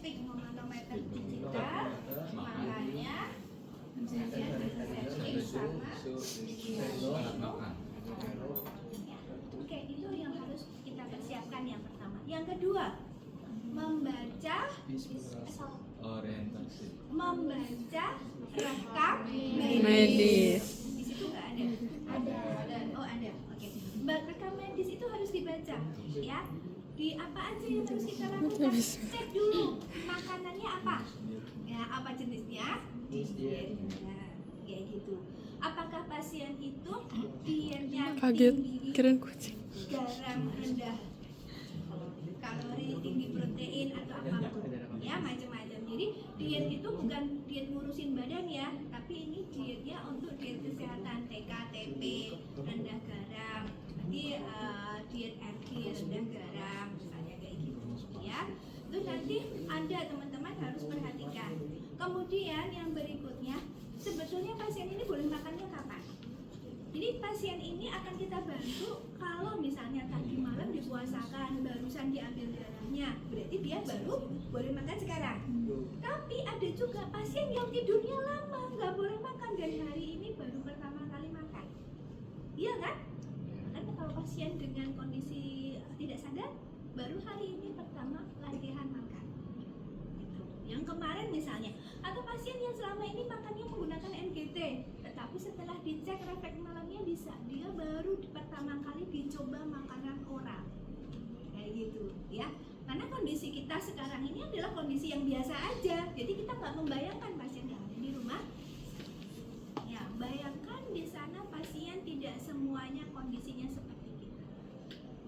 stigmanometer digital, makanya dia disetting sama makan. ya. Oke, itu yang harus kita persiapkan yang pertama. Yang kedua, membaca Orientasi. rekam Medis. Di situ nggak ada? Ada. Oh ada. Oke. Rekam medis itu harus dibaca, ya. Di apa aja yang harus kita lakukan? Cek dulu makanannya apa, ya apa jenisnya? Nah, kayak gitu. Apakah pasien itu dietnya Kaget, tinggi kirain kucing. garam rendah, kalori tinggi protein atau apapun, ya macam-macam. Jadi diet itu bukan diet ngurusin badan ya, tapi ini dietnya untuk diet kesehatan, TK-TP, rendah garam. Nanti diet RG rendah garam, misalnya kayak gitu, ya. Itu nanti Anda teman-teman harus perhatikan. Kemudian yang berikutnya, sebetulnya pasien ini boleh makannya kapan? Jadi pasien ini akan kita bantu kalau misalnya tadi malam dipuasakan, barusan diambil darahnya, berarti dia baru boleh makan sekarang. Tapi ada juga pasien yang tidurnya lama, nggak boleh makan dan hari ini baru pertama kali makan. Iya kan? Karena kalau pasien dengan kondisi tidak sadar, baru hari ini pertama latihan makan. Gitu. Yang kemarin misalnya, atau pasien yang selama ini makannya menggunakan NGT, tetapi setelah dicek refleks malamnya bisa, dia baru pertama kali dicoba makanan oral, kayak gitu, ya. Karena kondisi kita sekarang ini adalah kondisi yang biasa aja, jadi kita nggak membayangkan pasien yang ada di rumah. Ya, bayangkan di sana pasien tidak semuanya kondisinya seperti kita.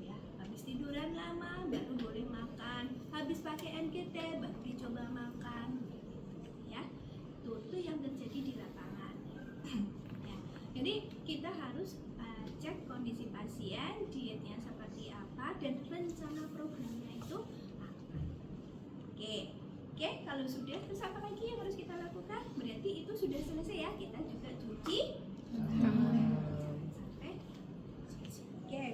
Ya, habis tiduran lama baru boleh makan, habis pakai NGT baru dicoba makan. Ya, itu yang terjadi di lapangan. Ya, jadi kita harus cek kondisi pasien, dietnya seperti apa, dan rencana programnya itu apa. Oke, kalau sudah, terus apa lagi yang harus kita lakukan? Berarti itu sudah selesai ya, kita juga cuci sampai. Oke.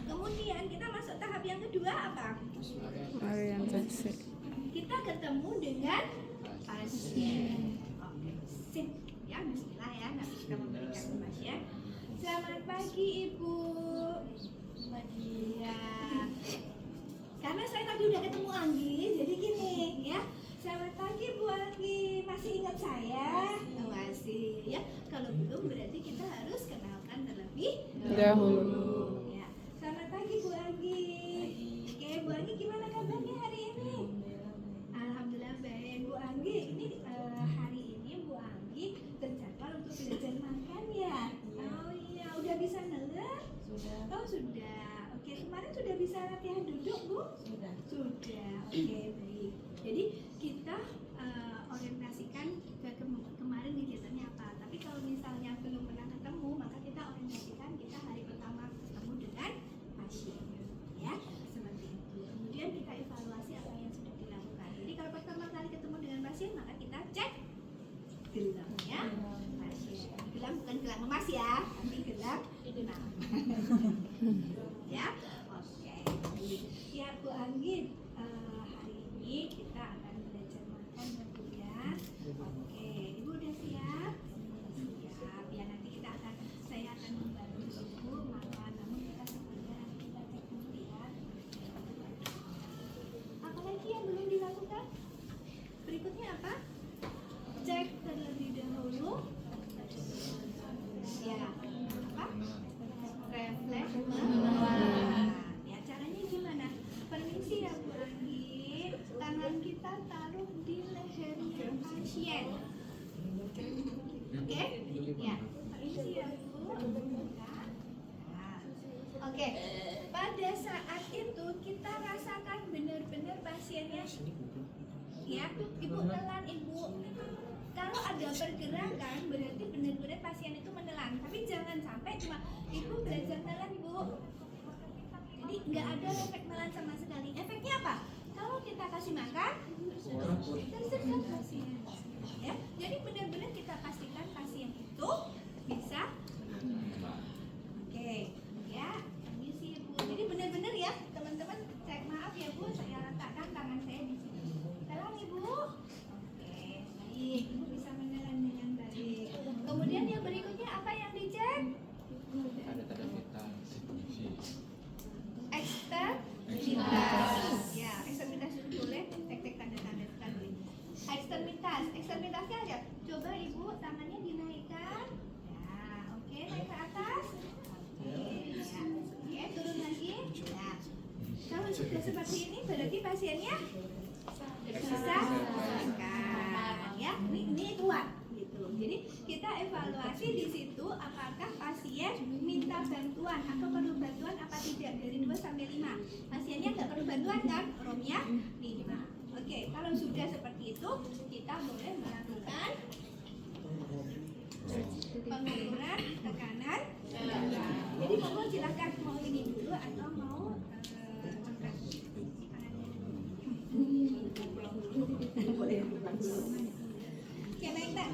Kemudian kita masuk tahap yang kedua apa? Orientasi. Kita ketemu dengan pasien. Oke, sip. Ya, bismillah ya, nanti kita memberikan ke pasien. Selamat pagi Ibu. Pagi ya. Karena saya tadi udah ketemu Anggi, jadi gini ya. Selamat pagi Bu Anggi, masih ingat saya? Masih ya. Kalau belum berarti kita harus kenalkan terlebih Dahulu. ya. Selamat pagi Bu Anggi. Oke, Bu Anggi gimana kabarnya hari ini? Alhamdulillah baik. Bu Anggi, ini hari ini Bu Anggi terjadwal untuk belajar makan ya? Oh iya, udah bisa nelur? Sudah. Oh sudah. Oke, kemarin sudah bisa latihan duduk Bu? Sudah. Oke, baik. Jadi kita orientasikan ke kemarin kegiatannya apa. Tapi kalau misalnya belum pernah ketemu, maka kita orientasikan kita hari pertama ketemu dengan pasien. Ya, seperti itu. Kemudian kita evaluasi apa yang sudah dilakukan. Jadi kalau pertama kali ketemu dengan pasien, maka kita cek gelamnya pasien. Gelam bukan gelang emas ya, tapi gelang benang. Ya, oke. Ya Bu Anggi, hari ini kita akan belajar makan ya Bu ya. Oke, Ibu udah siap? Siap. Ya nanti saya akan membantu Ibu makan. Namun kita sebelumnya nanti kita cek dulu ya. Apalagi yang belum dilakukan? Berikutnya apa? Cek terlebih dahulu. Ya, apa? Refleks mengeluarkan. Ya, caranya gimana? Permisi ya Bu Anggi, tangan kita taruh di lehernya pasien. Oke? Ya, permisi ya Bu. Nah. Oke, pada saat itu kita rasakan benar-benar pasiennya. Ya, Ibu telan Ibu. Kalau ada pergerakan berarti benar-benar pasien itu menelan. Tapi jangan sampai cuma Ibu belajar nelan Bu. Jadi nggak ada efek nelan sama sekali. Efeknya apa? Kalau kita kasih makan, tersedot pasien. Ya, jadi benar-benar kita pastikan pasien itu bisa. Oke, ya, permisi Bu. Jadi benar-benar ya teman-teman. Maaf ya Bu, saya letakkan tangan saya seperti ini berarti pasiennya bisa makan ya, ini kuat gitu. Jadi kita evaluasi di situ apakah pasien minta bantuan atau perlu bantuan apa tidak dari 2 sampai 5. Pasiennya nggak perlu bantuan kan, ROM-nya 5. Oke, kalau sudah seperti itu kita boleh melakukan pengukuran tekanan darah. Jadi monggo silakan mau ini dulu atau mau angkat tangannya dulu. Oke, baik tak?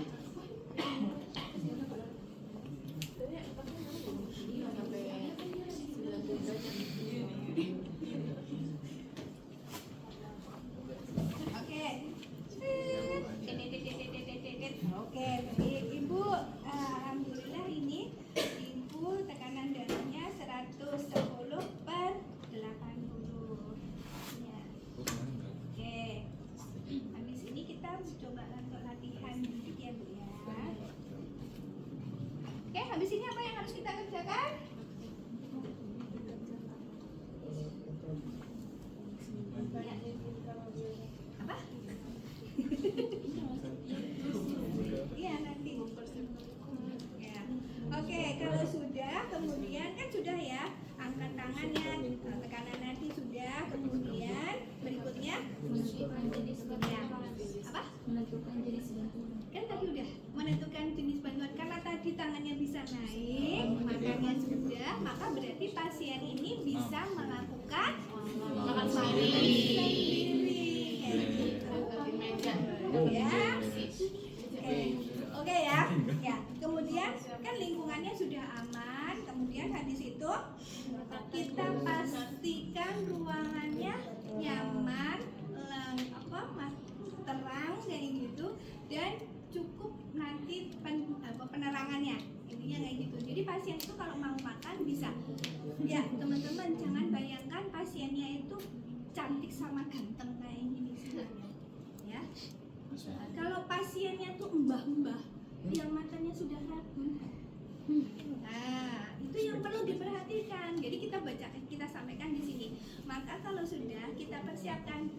Oke. Oke, baik Ibu. Alhamdulillah ini Ibu tekanan darahnya 110/80. Ya. Oke. Habis ini kita coba untuk latihan dikit ya Bu ya. Oke, habis ini apa yang harus kita kerjakan? Apa? Iya nanti. Ya. Oke, kalau sudah, kemudian kan sudah ya, angkat tangannya, tekanan nanti sudah, kemudian berikutnya ya. Apa? Menentukan jenis bantuan. Kan tadi udah menentukan jenis bantuan karena tadi tangannya bisa naik, makannya sudah, maka berarti pasien ini bisa melakukan makan sendiri. Ya. Oke ya. Ya. Kemudian kan lingkungannya sudah aman. Kemudian habis itu kita pastikan ruangannya nyaman, terang kayak gitu dan cukup nanti penerangannya. Intinya kayak gitu. Jadi pasien itu kalau mau makan bisa. Ya, teman-teman jangan bayangkan pasiennya itu cantik sama ganteng kayak gini sebenarnya. Ya. Kalau pasiennya tuh mbah-mbah yang matanya sudah rabun, nah itu yang perlu diperhatikan. Jadi kita sampaikan di sini. Maka kalau sudah kita persiapkan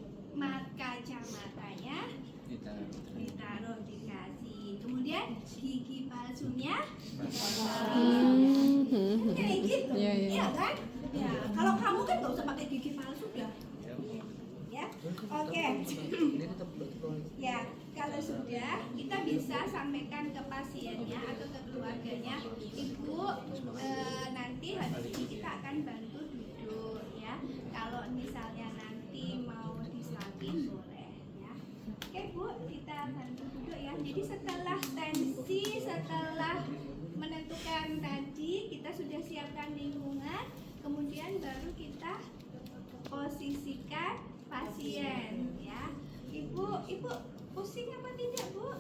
kacamatanya, ditaruh dikasih. Kemudian gigi palsunya, kayak gitu, ya kan? Ya kalau kamu kan nggak usah pakai gigi palsu ya. Ya, oke. Ya, kalau sudah kita bisa sampaikan ke pasiennya atau ke keluarganya, Ibu nanti habis ini kita akan bantu duduk ya. Kalau misalnya nanti mau disalin boleh ya. Oke Bu, kita bantu duduk ya. Jadi setelah tensi, setelah menentukan tadi kita sudah siapkan lingkungan, kemudian baru kita posisikan pasien ya. Ibu pusing apa tidak Bu?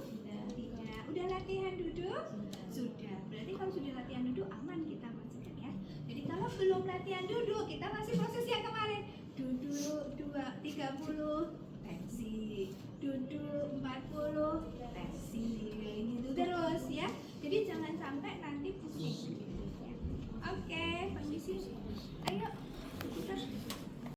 Tidak. Udah latihan duduk? Sudah. Berarti kalau sudah latihan duduk aman kita masukkan ya. Jadi kalau belum latihan duduk kita masih proses yang kemarin. Duduk 30 tensi. Duduk 40 tensi. Gitu terus ya. Jadi jangan sampai nanti pusing. Ya. Oke, permisi. Ayo